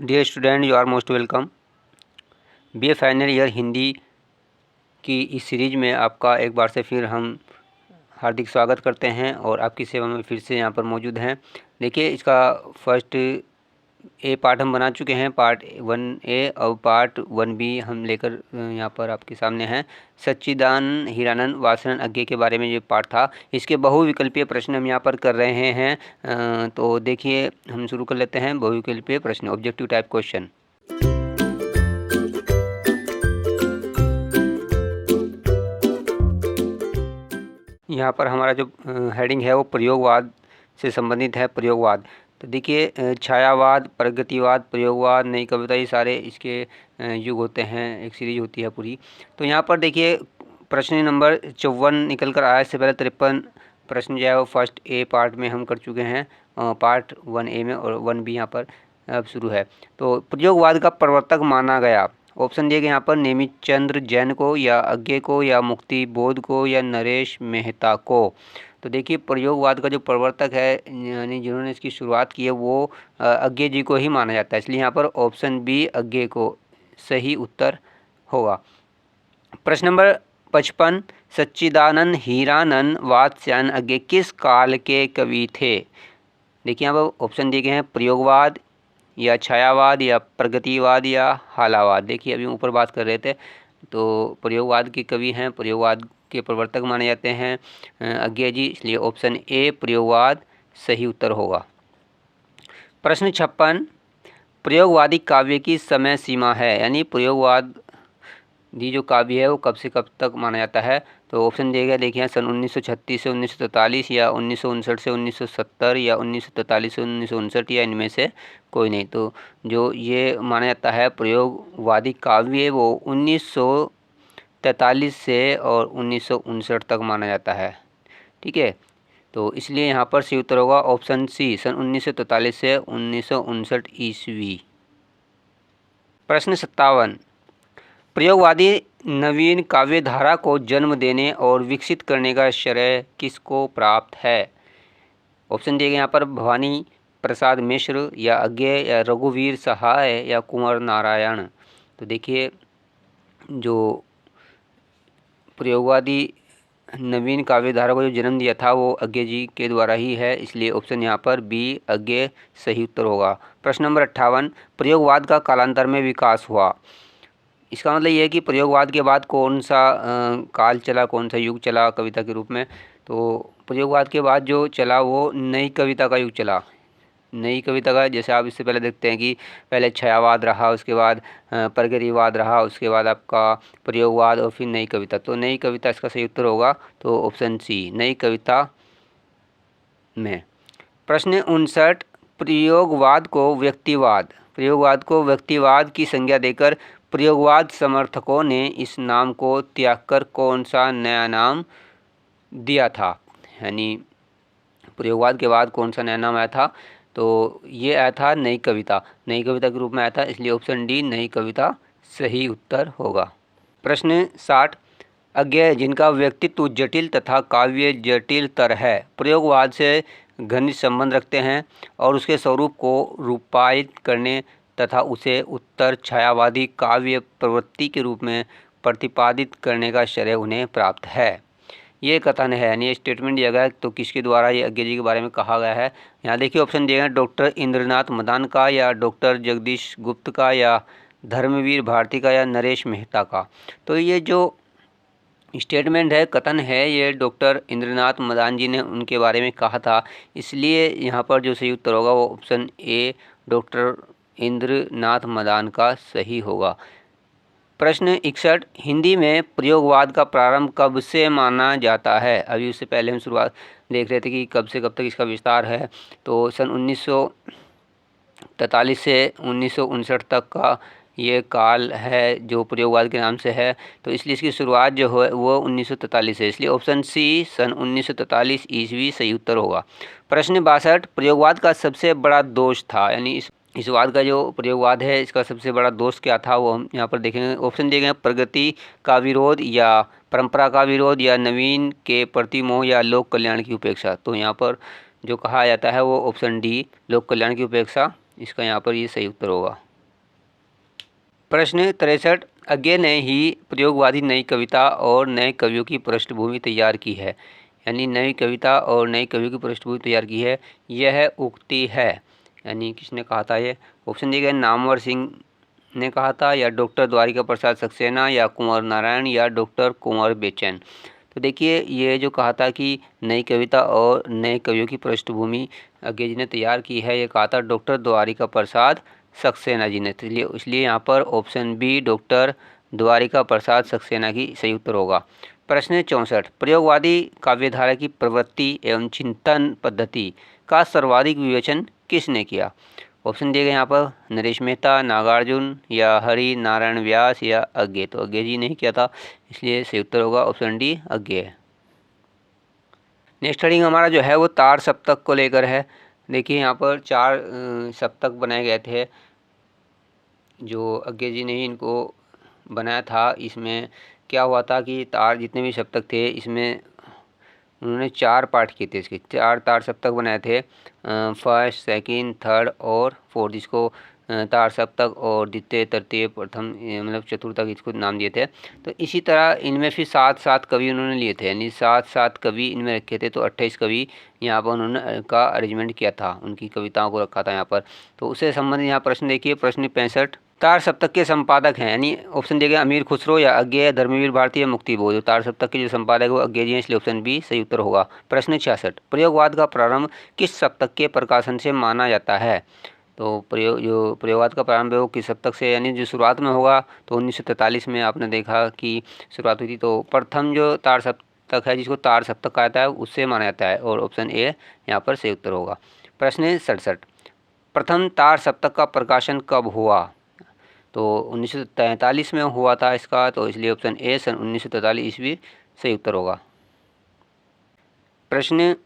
Dear student, you are most welcome. BA final year Hindi की इस series में आपका एक बार से फिर हम हार्दिक स्वागत करते हैं और आपकी सेवा में फिर से यहाँ पर मौजूद हैं। देखिए, इसका फर्स्ट ए पार्ट हम बना चुके हैं, पार्ट 1A, और पार्ट 1B हम लेकर यहाँ पर आपके सामने हैं। सच्चिदानंद हीरानंद वासनन अज्ञे के बारे में ये पार्ट था। इसके बहुविकल्पीय प्रश्न हम यहाँ पर कर रहे हैं। तो देखिए, हम शुरू कर लेते हैं। बहुविकल्पीय प्रश्न, ऑब्जेक्टिव टाइप क्वेश्चन। यहाँ पर हमारा जो हेडिंग है वो प्रयोगवाद से संबंधित है। प्रयोगवाद, तो देखिए, छायावाद, प्रगतिवाद, प्रयोगवाद, नई कविता, ये सारे इसके युग होते हैं, एक सीरीज होती है पूरी। तो यहाँ पर देखिए, प्रश्न नंबर 54 निकल कर आया। इससे पहले 53 प्रश्न जो है वो फर्स्ट ए पार्ट में हम कर चुके हैं, पार्ट 1A में, और 1B यहाँ पर अब शुरू है। तो प्रयोगवाद का प्रवर्तक माना गया, ऑप्शन दिए गए यहाँ पर, नेमिचंद्र जैन को, या अज्ञे को, या मुक्ति बोध को, या नरेश मेहता को। तो देखिए, प्रयोगवाद का जो प्रवर्तक है, यानी जिन्होंने इसकी शुरुआत की है, वो अज्ञे जी को ही माना जाता है। इसलिए यहाँ पर ऑप्शन बी अज्ञे को सही उत्तर होगा। प्रश्न नंबर 55, सच्चिदानंद हीरानंद वात्स्यायन अज्ञे किस काल के कवि थे? देखिए, यहाँ पर ऑप्शन दिए गए हैं, प्रयोगवाद, या छायावाद, या प्रगतिवाद, या हालावाद। देखिए, अभी ऊपर बात कर रहे थे, तो प्रयोगवाद के कवि हैं, प्रयोगवाद के प्रवर्तक माने जाते हैं अज्ञे जी, इसलिए ऑप्शन ए प्रयोगवाद सही उत्तर होगा। प्रश्न 56, प्रयोगवादी काव्य की समय सीमा है, यानी प्रयोगवादी जो काव्य है वो कब से कब तक माना जाता है? तो ऑप्शन दिए गए, देखिए, सन 1936 से 1943, या 1959 से 1970, या 1943 से 1959, या इनमें से कोई नहीं। तो जो ये माना जाता है प्रयोगवादी काव्य, वो 1943 से और 1959 तक माना जाता है। ठीक है, तो इसलिए यहाँ पर सही उत्तर होगा ऑप्शन सी, सन 1943 से 1959 ईस्वी। प्रश्न 57, प्रयोगवादी नवीन काव्य धारा को जन्म देने और विकसित करने का श्रेय किसको प्राप्त है? ऑप्शन दिए गए यहाँ पर, भवानी प्रसाद मिश्र, या अज्ञे, या रघुवीर सहाय, या कुंवर नारायण। तो देखिए, जो प्रयोगवादी नवीन काव्य धारा को जो जन्म दिया था वो अज्ञे जी के द्वारा ही है, इसलिए ऑप्शन यहाँ पर बी अज्ञे सही उत्तर होगा। प्रश्न नंबर 58, प्रयोगवाद का कालांतर में विकास हुआ। इसका मतलब ये है कि प्रयोगवाद के बाद कौन सा काल चला, कौन सा युग चला कविता के रूप में? तो प्रयोगवाद के बाद जो चला वो नई कविता का युग चला। नई कविता का, जैसे आप इससे पहले देखते हैं कि पहले छायावाद रहा, उसके बाद प्रगतिवाद रहा, उसके बाद आपका प्रयोगवाद, और फिर नई कविता। तो नई कविता इसका सही उत्तर होगा, तो ऑप्शन सी नई कविता में। प्रश्न 59, प्रयोगवाद को व्यक्तिवाद की संज्ञा देकर प्रयोगवाद समर्थकों ने इस नाम को त्याग कर कौन सा नया नाम दिया था? यानी प्रयोगवाद के बाद कौन सा नया नाम आया था? तो ये आया था नई कविता के रूप में आया था, इसलिए ऑप्शन डी नई कविता सही उत्तर होगा। प्रश्न 60, अज्ञे जिनका व्यक्तित्व जटिल तथा काव्य जटिलतर है, प्रयोगवाद से घनिष्ठ संबंध रखते हैं और उसके स्वरूप को रूपायित करने तथा उसे उत्तर छायावादी काव्य प्रवृत्ति के रूप में प्रतिपादित करने का श्रेय उन्हें प्राप्त है। ये कथन है, यानी स्टेटमेंट दिया गया है, तो किसके द्वारा ये अज्ञे जी के बारे में कहा गया है? यहाँ देखिए, ऑप्शन दिए गए, डॉक्टर इंद्रनाथ मदान का, या डॉक्टर जगदीश गुप्त का, या धर्मवीर भारती का, या नरेश मेहता का। तो ये जो स्टेटमेंट है, कथन है, ये डॉक्टर इंद्रनाथ मदान जी ने उनके बारे में कहा था, इसलिए यहाँ पर जो सही उत्तर होगा वो option A doctor Indranath Madan का सही होगा। प्रश्न 61, हिंदी में प्रयोगवाद का प्रारंभ कब से माना जाता है? अभी उससे पहले हम शुरुआत देख रहे थे कि कब से कब तक इसका विस्तार है। तो सन 1943 से 1959 तक का ये काल है जो प्रयोगवाद के नाम से है, तो इसलिए इसकी शुरुआत जो है वो 1943 है, इसलिए ऑप्शन सी सन 1943 ईस्वी सही उत्तर होगा। प्रश्न 62, प्रयोगवाद का सबसे बड़ा दोष था, यानी इस वाद का जो प्रयोगवाद है इसका सबसे बड़ा दोष क्या था, वो हम यहाँ पर देखेंगे। ऑप्शन दिए गए, प्रगति का विरोध, या परंपरा का विरोध, या नवीन के प्रति मोह, या लोक कल्याण की उपेक्षा। तो यहाँ पर जो कहा जाता है वो ऑप्शन डी लोक कल्याण की उपेक्षा, इसका यहाँ पर ये सही उत्तर होगा। प्रश्न 63, अज्ञे ने ही प्रयोगवादी नई कविता और नए कवियों की पृष्ठभूमि तैयार की है। यानी नई कविता और नए कवियों की पृष्ठभूमि तैयार की है, यह उक्ति है। यानी किसने कहा था ये? ऑप्शन दिए गए, नामवर सिंह ने कहा था, या डॉक्टर द्वारिका प्रसाद सक्सेना, या कुंवर नारायण, या डॉक्टर कुंवर बेचैन। तो देखिए, ये जो कहा था कि नई कविता और नए कवियों की पृष्ठभूमि अज्ञे जी ने तैयार की है, ये कहा था डॉक्टर द्वारिका प्रसाद सक्सेना जी ने। तो इसलिए यहाँ पर ऑप्शन बी डॉक्टर द्वारिका प्रसाद सक्सेना की सही उत्तर होगा। प्रश्न 64, प्रयोगवादी काव्यधारा की प्रवृत्ति एवं चिंतन पद्धति का सर्वाधिक विवेचन किसने किया? ऑप्शन दिए गए यहाँ पर, नरेश मेहता, नागार्जुन, या हरि नारायण व्यास, या अज्ञे। तो अज्ञे जी ने ही किया था, इसलिए सही उत्तर होगा ऑप्शन डी अज्ञे है। नेक्स्ट हेडिंग हमारा जो है वो तार सप्तक को लेकर है। देखिए यहाँ पर 4 सप्तक बनाए गए थे, जो अज्ञे जी ने ही इनको बनाया था। इसमें क्या हुआ था कि तार जितने भी सप्तक थे, इसमें उन्होंने 4 पार्ट किए थे। इसके 4 तार सप्तक बनाए थे, फर्स्ट, सेकंड, थर्ड और फोर्थ। इसको तार सप्तक और द्वितीय, तृतीय, प्रथम, मतलब चतुर्थक इसको नाम दिए थे। तो इसी तरह इनमें फिर 7-7 कवि उन्होंने लिए थे, यानी 7-7 कवि इनमें रखे थे। तो 28 कवि यहाँ पर उन्होंने का अरेंजमेंट किया था, उनकी कविताओं को रखा था यहाँ पर। तो उससे संबंधित यहाँ प्रश्न देखिए, प्रश्न 65, तार सप्तक के संपादक हैं, यानी ऑप्शन दिए गए अमीर खुसरो, या अज्ञे, धर्मवीर भारती, या मुक्तिबोध। तो तार सप्तक के जो संपादक है वो अज्ञे जी हैं, इसलिए ऑप्शन बी सही उत्तर होगा। प्रश्न 66, प्रयोगवाद का प्रारंभ किस सप्तक के प्रकाशन से माना जाता है? तो प्रयोगवाद का प्रारंभ है वो किस सप्तक से, यानी जो शुरुआत में होगा तो 1943 में आपने देखा कि शुरुआत हुई थी। तो प्रथम जो तार सप्तक है, जिसको तार सप्तक कहा जाता है, उससे माना जाता है, और ऑप्शन ए यहाँ पर सही उत्तर होगा। प्रश्न 67, प्रथम तार सप्तक का प्रकाशन कब हुआ? तो 1943 में हुआ था इसका, तो इसलिए ऑप्शन ए सन 1943 ईस्वी सही उत्तर होगा। प्रश्न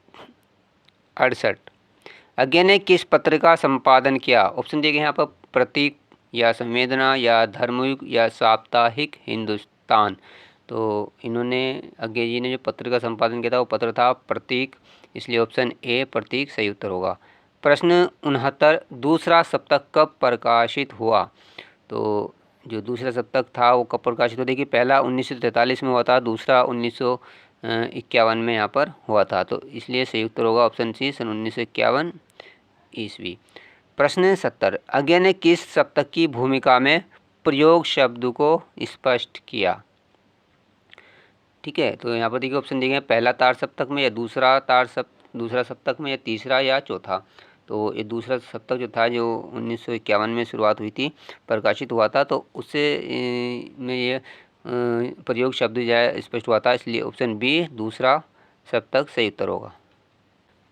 68, अज्ञे ने किस पत्र का संपादन किया? ऑप्शन दिए गए यहाँ पर, प्रतीक, या संवेदना, या धर्मयुग, या साप्ताहिक हिंदुस्तान। तो इन्होंने, अज्ञे जी ने जो पत्र का संपादन किया था वो पत्र था प्रतीक, इसलिए ऑप्शन ए प्रतीक सही उत्तर होगा। प्रश्न 69, दूसरा सप्तक कब प्रकाशित हुआ? तो जो दूसरा सप्तक था वो कब प्रकाशित हुआ? देखिए, पहला 1943 में हुआ था, दूसरा 1951 में यहाँ पर हुआ था। तो इसलिए सही उत्तर होगा ऑप्शन सी सन 1951 ईस्वी। प्रश्न 70, अज्ञे ने किस सप्तक की भूमिका में प्रयोग शब्द को स्पष्ट किया? ठीक है, तो यहाँ पर देखिए ऑप्शन दिए गए, पहला तार सप्तक में, या दूसरा सप्तक में, या तीसरा, या चौथा। तो ये दूसरा सप्तक जो था, जो 1951 में शुरुआत हुई थी, प्रकाशित हुआ था, तो उससे में ये प्रयोग शब्द जो है स्पष्ट हुआ था, इसलिए ऑप्शन बी दूसरा सप्तक सही उत्तर होगा।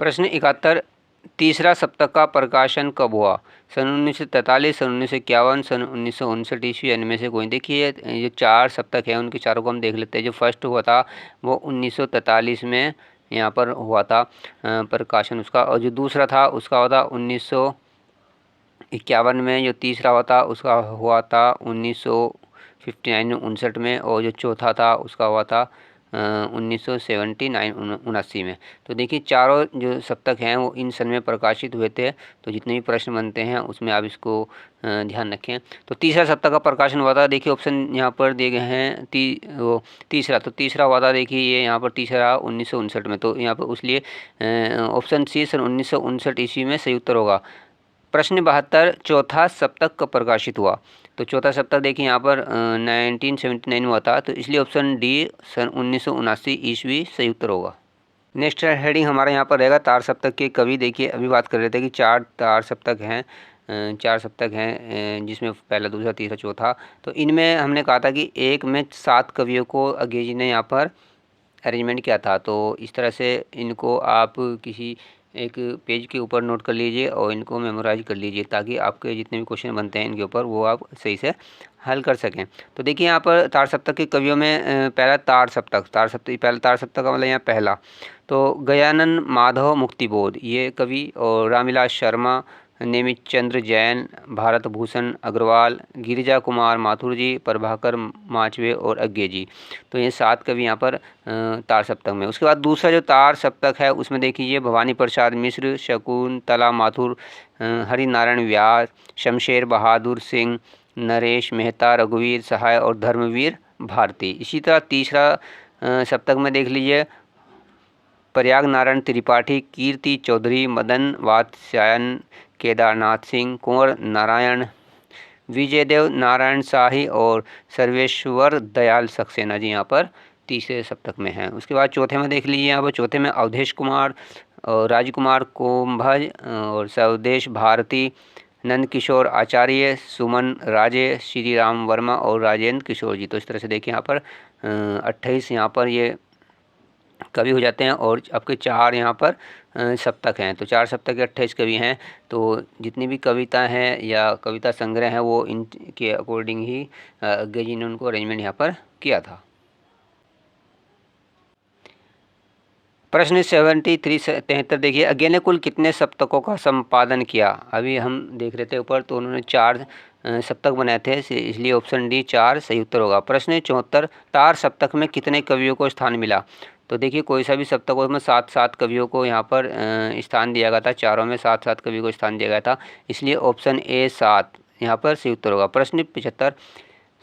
प्रश्न 71, तीसरा सप्तक का प्रकाशन कब हुआ? सन 1943, सन 1951, सन 1959 ईस्वी, इनमें से कोई। देखिए, ये 4 सप्तक हैं, उनके चारों को हम देख लेते हैं। जो फर्स्ट हुआ था वो 1943 में यहाँ पर हुआ था प्रकाशन उसका, और जो दूसरा था उसका हुआ था 1951 में, जो तीसरा हुआ था उसका हुआ था 1959 में, और जो चौथा था उसका हुआ था 1979 में। तो देखिए, चारों जो सप्तक हैं वो इन सन में प्रकाशित हुए थे। तो जितने भी प्रश्न बनते हैं उसमें आप इसको ध्यान रखें। तो तीसरा सप्तक का प्रकाशन हुआ था, देखिए ऑप्शन यहाँ पर दिए गए हैं, तीसरा। तो तीसरा हुआ था, देखिए ये यहाँ पर तीसरा 1959 में। तो यहाँ पर इसलिए ऑप्शन सी सन 1959 ईस्वी में सही उत्तर होगा। प्रश्न 72, चौथा सप्तक कब प्रकाशित हुआ? तो चौथा सप्तक देखिए यहाँ पर 1979 में हुआ था, तो इसलिए ऑप्शन डी सन 1979 ईस्वी सही उत्तर होगा। नेक्स्ट हेडिंग हमारा यहाँ पर रहेगा तार सप्तक के कवि। देखिए, अभी बात कर रहे थे कि 4 तार सप्तक हैं, 4 सप्तक हैं, जिसमें पहला, दूसरा, तीसरा, चौथा। तो इनमें हमने कहा था कि एक में 7 कवियों को अज्ञे जी ने यहाँ पर अरेंजमेंट किया था। तो इस तरह से इनको आप किसी एक पेज के ऊपर नोट कर लीजिए और इनको मेमोराइज कर लीजिए, ताकि आपके जितने भी क्वेश्चन बनते हैं इनके ऊपर वो आप सही से हल कर सकें। तो देखिए, यहाँ पर तार सप्तक के कवियों में पहला पहला तार सप्तक का मतलब यहाँ पहला, तो गयानंद माधव मुक्तिबोध ये कवि, और रामविलास शर्मा, नेमित चंद्र जैन, भारत भूषण अग्रवाल, गिरिजा कुमार माथुर जी, प्रभाकर माचवे और अज्ञे जी। तो ये 7 कवि यहाँ पर तार सप्तक में। उसके बाद दूसरा जो तार सप्तक है उसमें देखिए भवानी प्रसाद मिश्र, शकुंतला माथुर, हरि नारायण व्यास, शमशेर बहादुर सिंह, नरेश मेहता, रघुवीर सहाय और धर्मवीर भारती। इसी तरह तीसरा सप्तक में देख लीजिए, प्रयाग नारायण त्रिपाठी, कीर्ति चौधरी, मदन वात्स्यायन, केदारनाथ सिंह, कुंवर नारायण, विजयदेव नारायण शाही और सर्वेश्वर दयाल सक्सेना जी यहाँ पर तीसरे सप्तक में हैं। उसके बाद चौथे में देख लीजिए, यहाँ पर चौथे में अवधेश कुमार और राजकुमार कुंभज और स्वदेश भारती, नंद किशोर आचार्य, सुमन राजे, श्री राम वर्मा और राजेंद्र किशोर जी। तो इस तरह से देखिए यहाँ पर 28 यहाँ पर ये कवि हो जाते हैं और आपके 4 यहाँ पर सप्तक हैं। तो 4 सप्तक के 28 कवि हैं। तो जितनी भी कविता हैं या कविता संग्रह हैं वो इनके अकॉर्डिंग ही अज्ञे जी ने उनको अरेंजमेंट यहाँ पर किया था। प्रश्न 73 देखिए, अज्ञे ने कुल कितने सप्तकों का संपादन किया? अभी हम देख रहे थे ऊपर, तो उन्होंने 4 सप्तक बनाए थे, इसलिए ऑप्शन डी 4 सही उत्तर होगा। प्रश्न 74, तार सप्तक में कितने कवियों को स्थान मिला? तो देखिए कोई सा भी सप्तक हो, उसमें 7-7 कवियों को यहाँ पर स्थान दिया गया था। चारों में 7-7 कवियों को स्थान दिया गया था, इसलिए ऑप्शन ए 7 यहाँ पर सही उत्तर होगा। प्रश्न 75,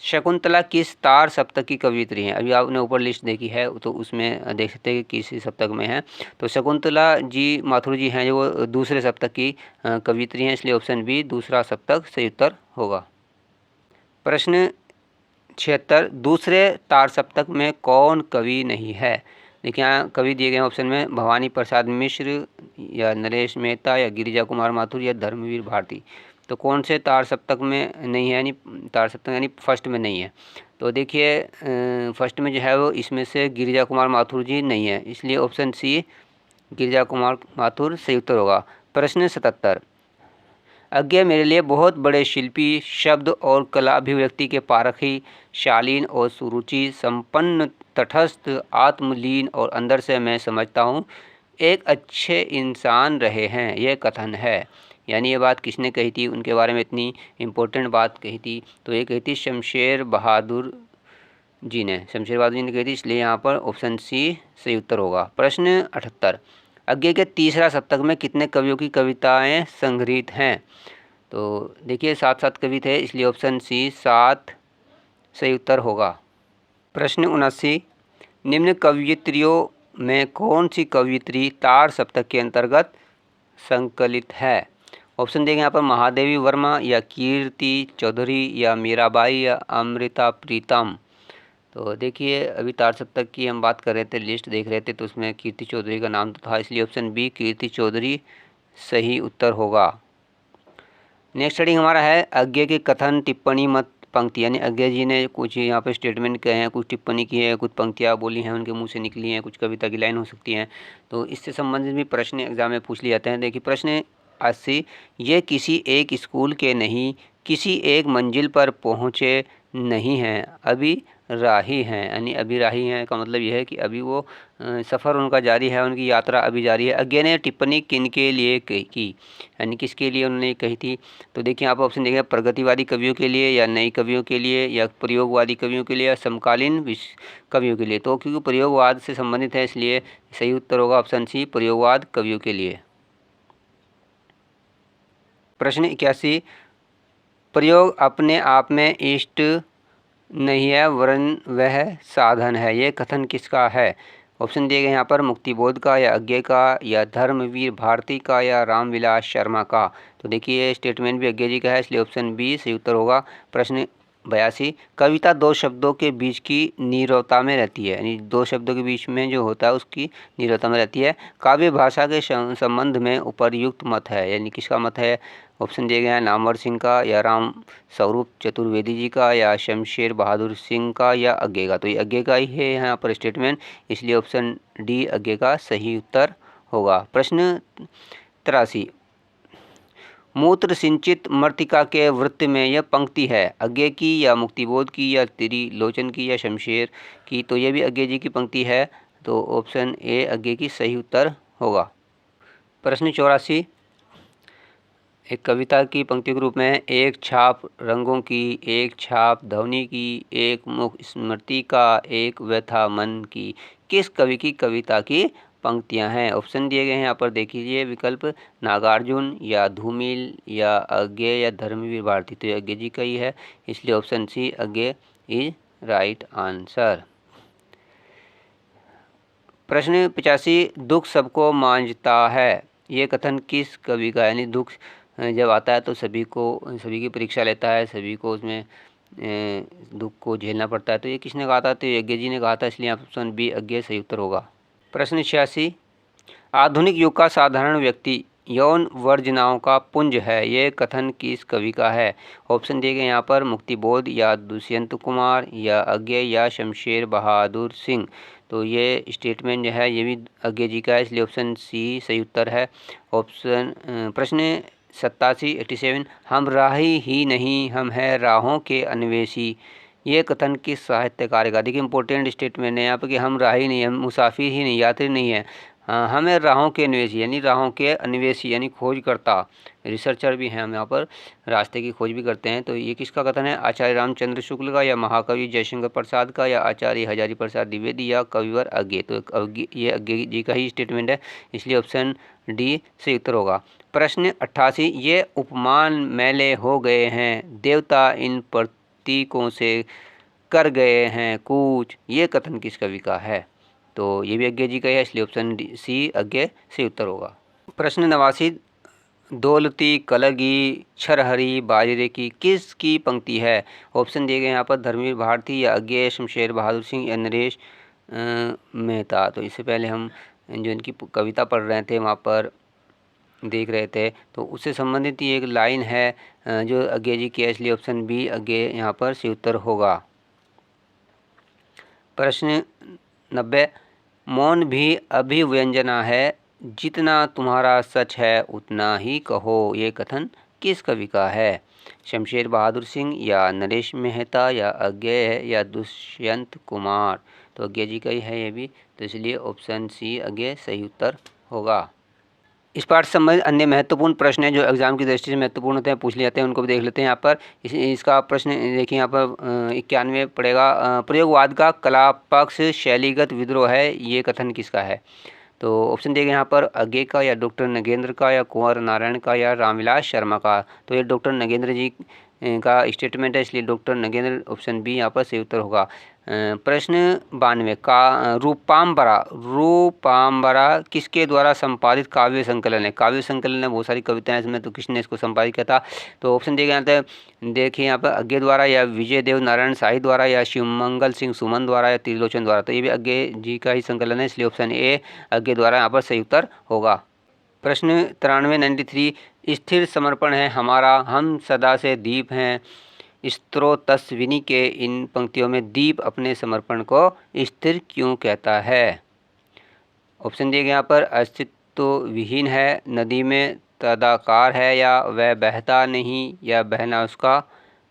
शकुंतला किस तार सप्तक की कवयित्री हैं? अभी आपने ऊपर लिस्ट देखी है, तो उसमें देख सकते हैं कि किस सप्तक में है। तो शकुंतला जी माथुर जी हैं, जो वो दूसरे सप्तक की कवयित्री हैं, इसलिए ऑप्शन बी दूसरा सप्तक सही उत्तर होगा। प्रश्न 76, दूसरे तार सप्तक में कौन कवि नहीं है? देखिए यहाँ कवि दिए गए ऑप्शन में भवानी प्रसाद मिश्र या नरेश मेहता या गिरिजा कुमार माथुर या धर्मवीर भारती। तो कौन से तार सप्तक में नहीं है, यानी तार सप्तक यानी फर्स्ट में नहीं है। तो देखिए फर्स्ट में जो है वो इसमें से गिरिजा कुमार माथुर जी नहीं है, इसलिए ऑप्शन सी गिरिजा कुमार माथुर सही उत्तर होगा। प्रश्न 77, अज्ञे मेरे लिए बहुत बड़े शिल्पी, शब्द और कला अभिव्यक्ति के पारखी, शालीन और सुरुचि संपन्न, तटस्थ, आत्मलीन और अंदर से मैं समझता हूँ एक अच्छे इंसान रहे हैं, यह कथन है। यानी ये बात किसने कही थी, उनके बारे में इतनी इम्पोर्टेंट बात कही थी? तो ये कही थी शमशेर बहादुर जी ने, शमशेर बहादुर जी ने कही थी, इसलिए यहाँ पर ऑप्शन सी सही उत्तर होगा। प्रश्न 78, अज्ञे के तीसरा सप्तक में कितने कवियों की कविताएं संग्रहित हैं? तो देखिए 7-7 कवि थे, इसलिए ऑप्शन सी 7 सही उत्तर होगा। प्रश्न 79, निम्न कवयित्रियों में कौन सी कवयित्री तार सप्तक के अंतर्गत संकलित है? ऑप्शन देंगे यहाँ पर महादेवी वर्मा या कीर्ति चौधरी या मीराबाई या अमृता प्रीतम। तो देखिए अभी तार सप्तक की हम बात कर रहे थे, लिस्ट देख रहे थे, तो उसमें कीर्ति चौधरी का नाम तो था, इसलिए ऑप्शन बी कीर्ति चौधरी सही उत्तर होगा। नेक्स्ट हेडिंग हमारा है अज्ञे के कथन टिप्पणी मत पंक्ति, यानी अज्ञे जी ने कुछ यहाँ पे स्टेटमेंट कहे हैं, कुछ टिप्पणी की है, कुछ पंक्तियाँ बोली हैं, उनके मुंह से निकली हैं, कुछ कविता की लाइन हो सकती हैं। तो इससे संबंधित भी प्रश्न एग्जाम में पूछ लिए जाते हैं। देखिए प्रश्न 80, ये किसी एक स्कूल के नहीं, किसी एक मंजिल पर पहुँचे नहीं हैं, अभी राही हैं। यानी अभी राही हैं का मतलब यह है कि अभी वो सफ़र उनका जारी है, उनकी यात्रा अभी जारी है। अज्ञे ने टिप्पणी किन के लिए की, यानी किसके लिए उन्होंने कही थी? तो देखिए आप ऑप्शन देखें, प्रगतिवादी कवियों के लिए या नई कवियों के लिए या प्रयोगवादी कवियों के लिए या समकालीन कवियों के लिए। तो क्योंकि प्रयोगवाद से संबंधित है, इसलिए सही उत्तर होगा ऑप्शन सी प्रयोगवाद कवियों के लिए। प्रश्न 81, प्रयोग अपने आप में इष्ट नहीं है वरन वह साधन है, ये कथन किसका है? ऑप्शन दिए गए यहाँ पर मुक्तिबोध का या अज्ञे का या धर्मवीर भारती का या रामविलास शर्मा का। तो देखिए ये स्टेटमेंट भी अज्ञे जी का है, इसलिए ऑप्शन बी सही उत्तर होगा। प्रश्न 82, कविता दो शब्दों के बीच की नीरवता में रहती है, यानी दो शब्दों के बीच में जो होता है उसकी नीरवता में रहती है। काव्य भाषा के संबंध में उपर्युक्त मत है, यानी किसका मत है? ऑप्शन दिए गए हैं नामवर सिंह का या राम स्वरूप चतुर्वेदी जी का या शमशेर बहादुर सिंह का या अज्ञे का। तो ये अज्ञे का ही है यहाँ पर स्टेटमेंट, इसलिए ऑप्शन डी अज्ञे का सही उत्तर होगा। प्रश्न 83, मूत्र सिंचित मृतिका के वृत्त में यह पंक्ति है अज्ञे की या मुक्तिबोध की या त्रिलोचन की या शमशेर की। तो ये भी अज्ञे जी की पंक्ति है, तो ऑप्शन ए अज्ञे की सही उत्तर होगा। प्रश्न 84, एक कविता की पंक्ति के रूप में एक छाप रंगों की, एक छाप ध्वनि की, एक मुख स्मृति का, एक व्यथा मन की, किस कवि की कविता की पंक्तियां हैं। ऑप्शन दिए गए हैं यहाँ पर देख लीजिए, विकल्प नागार्जुन या धूमिल या अज्ञेय या धर्मवीर भारती। तो ये अज्ञेय जी का ही है, इसलिए option C Agyeya is right answer. प्रश्न 85, दुख सबको मांझता है, ये कथन किस कवि का है? यानी दुख जब आता है तो सभी की परीक्षा लेता है, सभी को उसमें दुख को झेलना पड़ता है। तो ये किसने कहा था? तो अज्ञेय जी ने कहा था, इसलिए ऑप्शन बी अज्ञेय सही उत्तर होगा। प्रश्न 86, आधुनिक युग का साधारण व्यक्ति यौन वर्जनाओं का पुंज है, ये कथन किस कवि का है? ऑप्शन दिए गए यहाँ पर, मुक्तिबोध या दुष्यंत कुमार या अज्ञेय या शमशेर बहादुर सिंह। तो ये स्टेटमेंट जो है ये भी अज्ञेय जी का है, इसलिए ऑप्शन सी सही उत्तर है। प्रश्न 87, हम राही ही नहीं, हम हैं राहों के अन्वेषी, ये कथन किस साहित्यकार का? देखिए इंपॉर्टेंट स्टेटमेंट है यहाँ पर कि हम राही नहीं, हम मुसाफिर ही नहीं, यात्री नहीं है, हमें राहों के अन्वेषी, यानी राहों के अन्वेषी यानी खोजकर्ता, रिसर्चर भी हैं, हम यहाँ पर रास्ते की खोज भी करते हैं। तो ये किसका कथन है? आचार्य रामचंद्र शुक्ल का या महाकवि जयशंकर प्रसाद का या आचार्य हजारी प्रसाद द्विवेदी या कविवर अज्ञेय। तो ये अज्ञेय जी का ही स्टेटमेंट है, इसलिए ऑप्शन डी सही उत्तर होगा। प्रश्न 88, ये उपमान मैले हो गए हैं, देवता इन प्रतीकों से कर गए हैं कूच, ये कथन किस कवि का है? तो ये भी अज्ञेय जी का है, इसलिए ऑप्शन सी अज्ञेय सही उत्तर होगा। प्रश्न 89, दौलती कलगी छरहरी बाजरे की किसकी पंक्ति है? ऑप्शन दिए गए यहाँ पर, धर्मवीर भारती या अज्ञेय शमशेर बहादुर सिंह या नरेश मेहता। तो इससे पहले हम जो इनकी कविता पढ़ रहे थे वहाँ पर देख रहे थे, तो उससे संबंधित ये एक लाइन है जो अज्ञेय जी की है, इसलिए ऑप्शन बी अज्ञेय यहाँ पर सही उत्तर होगा। प्रश्न 90, मौन भी अभिव्यंजना है, जितना तुम्हारा सच है उतना ही कहो, ये कथन किस कवि का है? शमशेर बहादुर सिंह या नरेश मेहता या अज्ञेय या दुष्यंत कुमार। तो अज्ञेय जी का ही है ये भी, तो इसलिए ऑप्शन सी अज्ञेय सही उत्तर होगा। इस पाठ से संबंधित अन्य महत्वपूर्ण प्रश्न हैं जो एग्जाम की दृष्टि से महत्वपूर्ण होते हैं, पूछ लिए जाते हैं, उनको भी देख लेते हैं। यहाँ पर इसका प्रश्न देखिए, यहाँ पर 91 पड़ेगा, प्रयोगवाद का कला पक्ष शैलीगत विद्रोह है, ये कथन किसका है? तो ऑप्शन दिए गए यहाँ पर, अज्ञेय का या डॉक्टर नगेंद्र का या कुंवर नारायण का या रामविलास शर्मा का। तो ये डॉक्टर नगेंद्र जी का स्टेटमेंट है, इसलिए डॉक्टर नगेंद्र ऑप्शन बी यहाँ पर सही उत्तर होगा। प्रश्न 92 का रूपाम्बरा किसके द्वारा संपादित काव्य संकलन है? काव्य संकलन है, बहुत सारी कविताएं इसमें, तो किसने इसको संपादित किया था? तो ऑप्शन दिए गए थे, देखिए यहाँ पर, अज्ञेय द्वारा या विजय देव नारायण शाही द्वारा या शिवमंगल सिंह सुमन द्वारा या त्रिलोचन द्वारा। तो ये भी अज्ञेय जी का ही संकलन है, इसलिए ऑप्शन ए अज्ञेय द्वारा यहाँ पर सही उत्तर होगा। प्रश्न 93 स्थिर समर्पण है हमारा, हम सदा से दीप हैं, स्त्रोतस्विनी के इन पंक्तियों में दीप अपने समर्पण को स्थिर क्यों कहता है? ऑप्शन दिए गए यहाँ पर, अस्तित्व विहीन है, नदी में तदाकार है, या वह बहता नहीं, या बहना उसका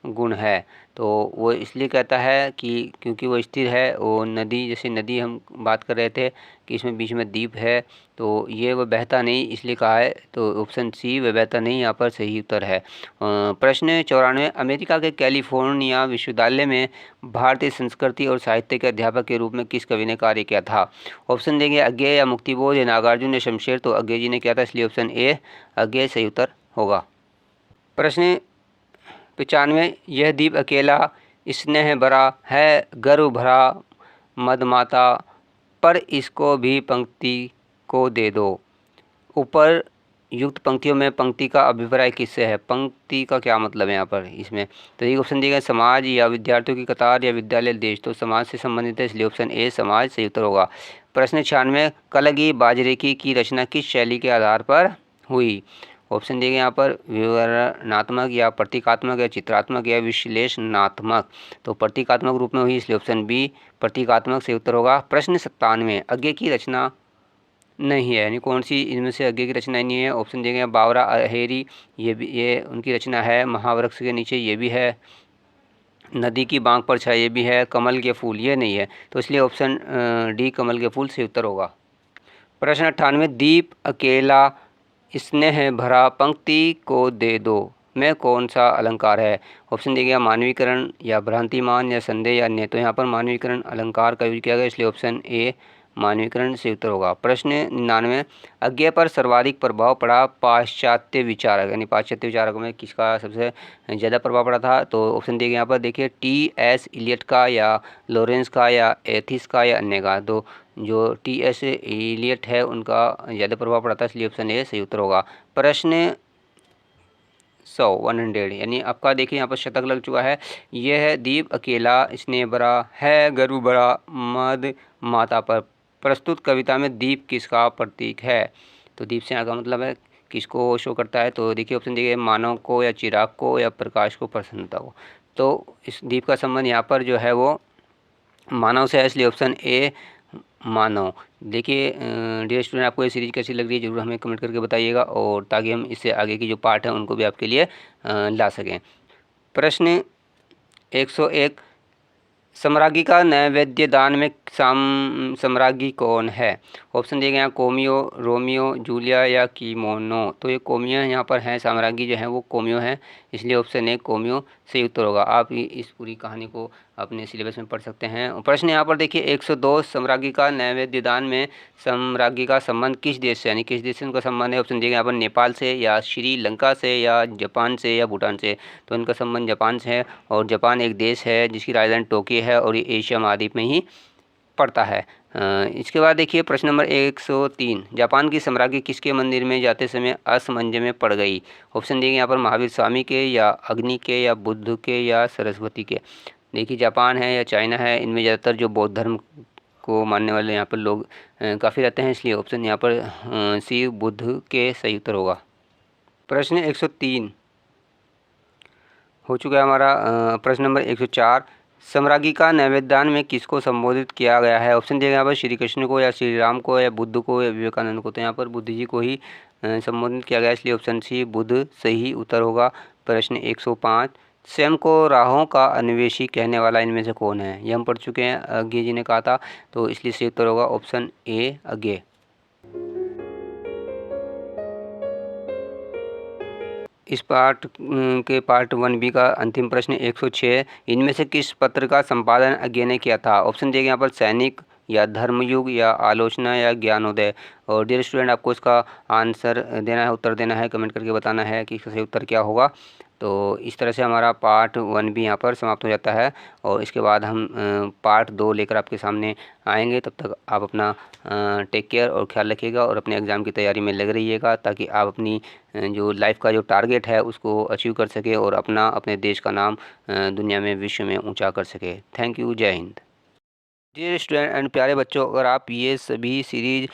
गुण है। तो वो इसलिए कहता है कि क्योंकि वो स्थिर है, वो नदी, जैसे नदी हम बात कर रहे थे कि इसमें बीच में द्वीप है, तो ये वो बहता नहीं इसलिए कहा है, तो ऑप्शन सी वह बहता नहीं यहाँ पर सही उत्तर है। प्रश्न 94, अमेरिका के कैलिफोर्निया विश्वविद्यालय में भारतीय संस्कृति और साहित्य के अध्यापक के रूप में किस कवि ने कार्य किया था? ऑप्शन देंगे, अज्ञेय या मुक्तिबोध या नागार्जुन या शमशेर। तो अज्ञेय जी ने किया था, इसलिए ऑप्शन ए अज्ञेय सही उत्तर होगा। प्रश्न 95, यह दीप अकेला स्नेह भरा है, गर्व भरा मदमाता, पर इसको भी पंक्ति को दे दो। ऊपर युक्त पंक्तियों में पंक्ति का अभिप्राय किससे है? पंक्ति का क्या मतलब है यहाँ पर इसमें? तो एक ऑप्शन दिया गया, समाज या विद्यार्थियों की कतार या विद्यालय देश। तो समाज से संबंधित है, इसलिए ऑप्शन ए समाज सही उत्तर होगा। प्रश्न 96, कलगी बाजरे की रचना किस शैली के आधार पर हुई? ऑप्शन दिए गए यहाँ पर, विवरणात्मक या प्रतीकात्मक या चित्रात्मक या विश्लेषणात्मक। तो प्रतीकात्मक रूप में हुई, इसलिए ऑप्शन बी प्रतीकात्मक से उत्तर होगा। प्रश्न 97, अज्ञेय की रचना नहीं है, यानी कौन सी इनमें से अज्ञेय की रचना नहीं है? ऑप्शन दिए गए, बावरा अहेरी, ये उनकी रचना है, महावृक्ष के नीचे ये भी है, नदी की बांक पर छाया ये भी है, कमल के फूल ये नहीं है। तो इसलिए ऑप्शन डी कमल के फूल से उत्तर होगा। प्रश्न 98, दीप अकेला स्नेह भरा पंक्ति को दे दो में कौन सा अलंकार है? ऑप्शन दिया गया, मानवीकरण या भ्रांतिमान या संदेह या अन्य। तो यहाँ पर मानवीकरण अलंकार का यूज किया गया, इसलिए ऑप्शन ए मानवीकरण सही उत्तर होगा। प्रश्न 99, अज्ञे पर सर्वाधिक प्रभाव पड़ा पाश्चात्य विचारक, यानी पाश्चात्य विचारकों में किसका सबसे ज़्यादा प्रभाव पड़ा था? तो ऑप्शन दिए गए यहाँ पर देखिए, T.S. इलियट का, या लॉरेंस का, या एथिस का, या अन्य का। तो जो T.S. इलियट है उनका ज़्यादा प्रभाव पड़ा था, इसलिए ऑप्शन ए सही उत्तर होगा। प्रश्न 100 यानी आपका देखिए यहाँ पर शतक लग चुका है। यह है, दीप अकेला स्नेह भरा है गर्व बड़ा मद माता पर। प्रस्तुत कविता में दीप किसका प्रतीक है? तो दीप से का मतलब है किसको शो करता है? तो देखिए ऑप्शन दिए गए, मानव को, या चिराग को, या प्रकाश को, प्रसन्नता को। तो इस दीप का संबंध यहाँ पर जो है वो मानव से है, इसलिए ऑप्शन ए मानव। देखिए डियर स्टूडेंट, आपको ये सीरीज कैसी लग रही है जरूर हमें कमेंट करके बताइएगा, और ताकि हम इससे आगे की जो पार्ट हैं उनको भी आपके लिए ला सकें। प्रश्न 101, सम्राज्ञी का नैवेद्य दान में सम्राज्ञी कौन है? ऑप्शन दिए गए हैं, कोमियो, रोमियो, जूलिया, या कीमोनो। तो ये कोमियो यहाँ पर हैं, सम्राज्ञी जो है वो कोमियो है, इसलिए ऑप्शन ए कोमियो सही उत्तर होगा। आप इस पूरी कहानी को अपने सिलेबस में पढ़ सकते हैं। प्रश्न यहाँ पर देखिए 102, सम्राज्ञी का नैवेद्य दान में सम्राज्ञी का संबंध किस देश से, यानी किस देश से उनका संबंध है? ऑप्शन दिए गए यहाँ पर, नेपाल से, या श्रीलंका से, या जापान से, या भूटान से। तो इनका संबंध जापान से है, और जापान एक देश है जिसकी राजधानी टोक्यो है, और ये एशिया महाद्वीप में ही पड़ता है। इसके बाद देखिए प्रश्न नंबर 103, जापान की सम्राज्ञी किसके मंदिर में जाते समय असमंजस में पड़ गई? ऑप्शन दिए गए यहाँ पर, महावीर स्वामी के, या अग्नि के, या बुद्ध के, या सरस्वती के। देखिए जापान है या चाइना है, इनमें ज़्यादातर जो बौद्ध धर्म को मानने वाले यहाँ पर लोग काफ़ी रहते हैं, इसलिए ऑप्शन यहाँ पर शिव बुद्ध के सही उत्तर होगा। प्रश्न 103 हो चुका है हमारा। प्रश्न नंबर 104, सम्राज्ञी का नैवेद्यदान में किसको संबोधित किया गया है? ऑप्शन दिया गया यहाँ पर, श्री कृष्ण को, या श्री राम को, या बुद्ध को, या विवेकानंद को। तो यहाँ पर बुद्ध जी को ही संबोधित किया गया, इसलिए ऑप्शन सी बुद्ध सही उत्तर होगा। प्रश्न 105, स्वयं को राहों का अन्वेषी कहने वाला इनमें से कौन है? ये हम पढ़ चुके हैं, अज्ञे जी ने कहा था, तो इसलिए सही उत्तर होगा ऑप्शन ए अज्ञे। इस पार्ट के पार्ट 1B का अंतिम प्रश्न 106, इनमें से किस पत्र का संपादन अज्ञे ने किया था? ऑप्शन दिए गए यहाँ पर, सैनिक, या धर्मयुग, या आलोचना, या ज्ञानोदय। और डियर स्टूडेंट, आपको इसका आंसर देना है, उत्तर देना है, कमेंट करके बताना है कि इसका सही उत्तर क्या होगा। तो इस तरह से हमारा पार्ट 1B यहाँ पर समाप्त हो जाता है, और इसके बाद हम पार्ट 2 लेकर आपके सामने आएंगे। तब तक आप अपना टेक केयर और ख्याल रखिएगा, और अपने एग्ज़ाम की तैयारी में लग रहिएगा, ताकि आप अपनी जो लाइफ का जो टारगेट है उसको अचीव कर सके, और अपने देश का नाम दुनिया में, विश्व में ऊंचा कर सके। थैंक यू, जय हिंद। डियर स्टूडेंट एंड प्यारे बच्चों, अगर आप ये सभी सीरीज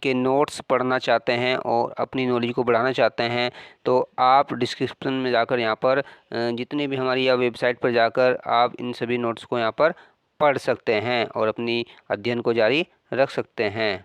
के नोट्स पढ़ना चाहते हैं और अपनी नॉलेज को बढ़ाना चाहते हैं, तो आप डिस्क्रिप्शन में जाकर यहाँ पर जितने भी हमारी यह वेबसाइट पर जाकर आप इन सभी नोट्स को यहाँ पर पढ़ सकते हैं, और अपनी अध्ययन को जारी रख सकते हैं।